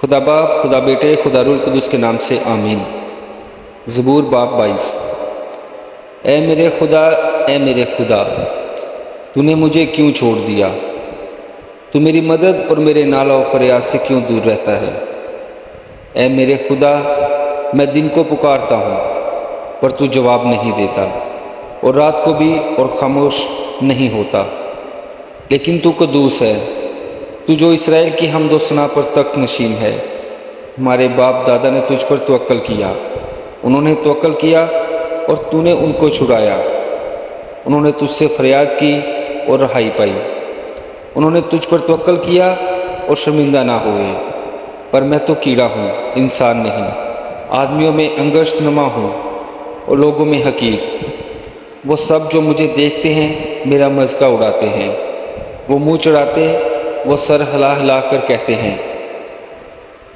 خدا باپ، خدا بیٹے، خدا روح القدس کے نام سے آمین۔ زبور باب 22۔ اے میرے خدا، اے میرے خدا، تو نے مجھے کیوں چھوڑ دیا؟ تو میری مدد اور میرے نالہ و فریاد سے کیوں دور رہتا ہے؟ اے میرے خدا، میں دن کو پکارتا ہوں پر تو جواب نہیں دیتا، اور رات کو بھی اور خاموش نہیں ہوتا۔ لیکن تو قدوس ہے، تو جو اسرائیل کی حمد و ثنا پر تخت نشین ہے۔ ہمارے باپ دادا نے تجھ پر توکل کیا، انہوں نے توکل کیا اور تو نے ان کو چھڑایا۔ انہوں نے تجھ سے فریاد کی اور رہائی پائی۔ انہوں نے تجھ پر توکل کیا اور شرمندہ نہ ہوئے۔ پر میں تو کیڑا ہوں، انسان نہیں، آدمیوں میں انگشت نما ہوں اور لوگوں میں حقیر۔ وہ سب جو مجھے دیکھتے ہیں میرا مذاق اڑاتے ہیں، وہ منہ چڑھاتے، وہ سر ہلا ہلا کر کہتے ہیں،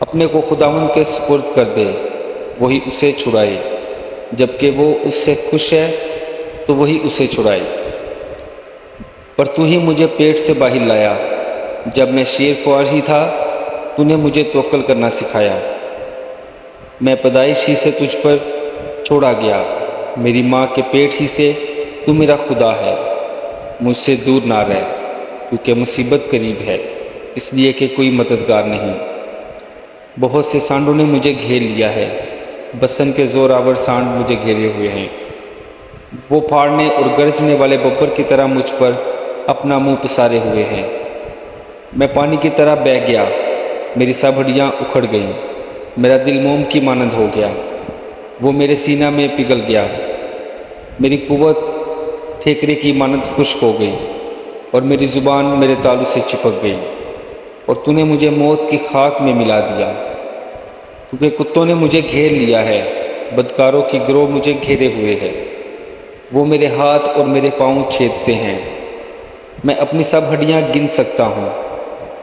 اپنے کو خداوند کے سپرد کر دے، وہی اسے چھڑائے۔ جبکہ وہ اس سے خوش ہے تو وہی اسے چھڑائے۔ پر تو ہی مجھے پیٹ سے باہر لایا، جب میں شیر خوار ہی تھا تو نے مجھے توکل کرنا سکھایا۔ میں پیدائش ہی سے تجھ پر چھوڑا گیا، میری ماں کے پیٹ ہی سے تو میرا خدا ہے۔ مجھ سے دور نہ رہ، کیونکہ مصیبت قریب ہے، اس لیے کہ کوئی مددگار نہیں۔ بہت سے سانڈوں نے مجھے گھیر لیا ہے، بسن کے زور آور سانڈ مجھے گھیرے ہوئے ہیں۔ وہ پھاڑنے اور گرجنے والے ببر کی طرح مجھ پر اپنا منہ پسارے ہوئے ہیں۔ میں پانی کی طرح بہہ گیا، میری سب ہڈیاں اکھڑ گئیں، میرا دل موم کی مانند ہو گیا، وہ میرے سینہ میں پگھل گیا۔ میری قوت ٹھیکرے کی مانند خشک ہو گئی اور میری زبان میرے تالو سے چپک گئی، اور تو نے مجھے موت کی خاک میں ملا دیا۔ کیونکہ کتوں نے مجھے گھیر لیا ہے، بدکاروں کی گروہ مجھے گھیرے ہوئے ہے۔ وہ میرے ہاتھ اور میرے پاؤں چھیدتے ہیں، میں اپنی سب ہڈیاں گن سکتا ہوں۔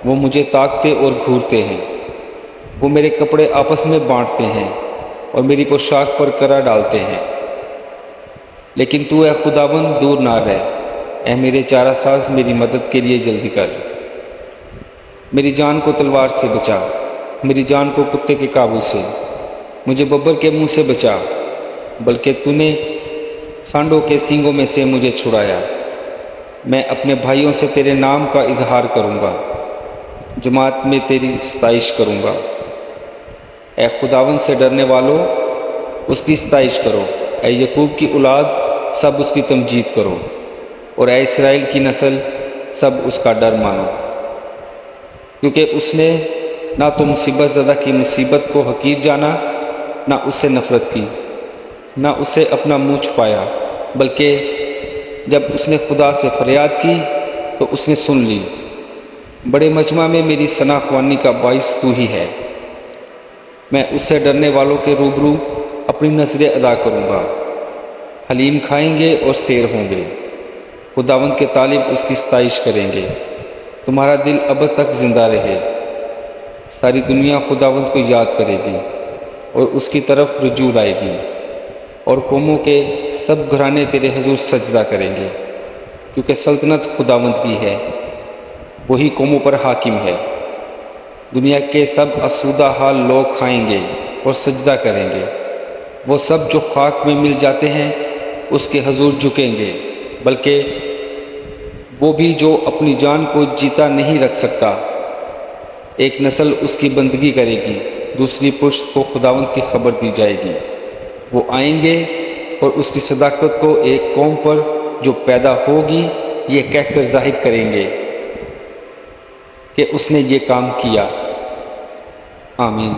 وہ مجھے تاکتے اور گھورتے ہیں، وہ میرے کپڑے آپس میں بانٹتے ہیں اور میری پوشاک پر کرا ڈالتے ہیں۔ لیکن تو اے خداوند دور نہ رہ، اے میرے چارہ ساز میری مدد کے لیے جلدی کر۔ میری جان کو تلوار سے بچا، میری جان کو کتے کے قابو سے، مجھے ببر کے منہ سے بچا، بلکہ تو نے سانڈوں کے سینگوں میں سے مجھے چھڑایا۔ میں اپنے بھائیوں سے تیرے نام کا اظہار کروں گا، جماعت میں تیری ستائش کروں گا۔ اے خداوند سے ڈرنے والو، اس کی ستائش کرو، اے یعقوب کی اولاد، سب اس کی تمجید کرو، اور اے اسرائیل کی نسل، سب اس کا ڈر مانو۔ کیونکہ اس نے نہ تو مصیبت زدہ کی مصیبت کو حقیر جانا، نہ اس سے نفرت کی، نہ اسے اپنا منہ چھپایا، بلکہ جب اس نے خدا سے فریاد کی تو اس نے سن لی۔ بڑے مجمع میں میری ثنا خوانی کا باعث تو ہی ہے۔ میں اس سے ڈرنے والوں کے روبرو اپنی نظریں ادا کروں گا۔ حلیم کھائیں گے اور سیر ہوں گے، خداوند کے طالب اس کی ستائش کریں گے۔ تمہارا دل ابد تک زندہ رہے، ساری دنیا خداوند کو یاد کرے گی اور اس کی طرف رجوع لائے گی، اور قوموں کے سب گھرانے تیرے حضور سجدہ کریں گے، کیونکہ سلطنت خداوند کی ہے، وہی قوموں پر حاکم ہے۔ دنیا کے سب آسودہ حال لوگ کھائیں گے اور سجدہ کریں گے۔ وہ سب جو خاک میں مل جاتے ہیں اس کے حضور جھکیں گے، بلکہ وہ بھی جو اپنی جان کو جیتا نہیں رکھ سکتا۔ ایک نسل اس کی بندگی کرے گی، دوسری پشت کو خداوند کی خبر دی جائے گی۔ وہ آئیں گے اور اس کی صداقت کو ایک قوم پر جو پیدا ہوگی یہ کہہ کر ظاہر کریں گے کہ اس نے یہ کام کیا۔ آمین۔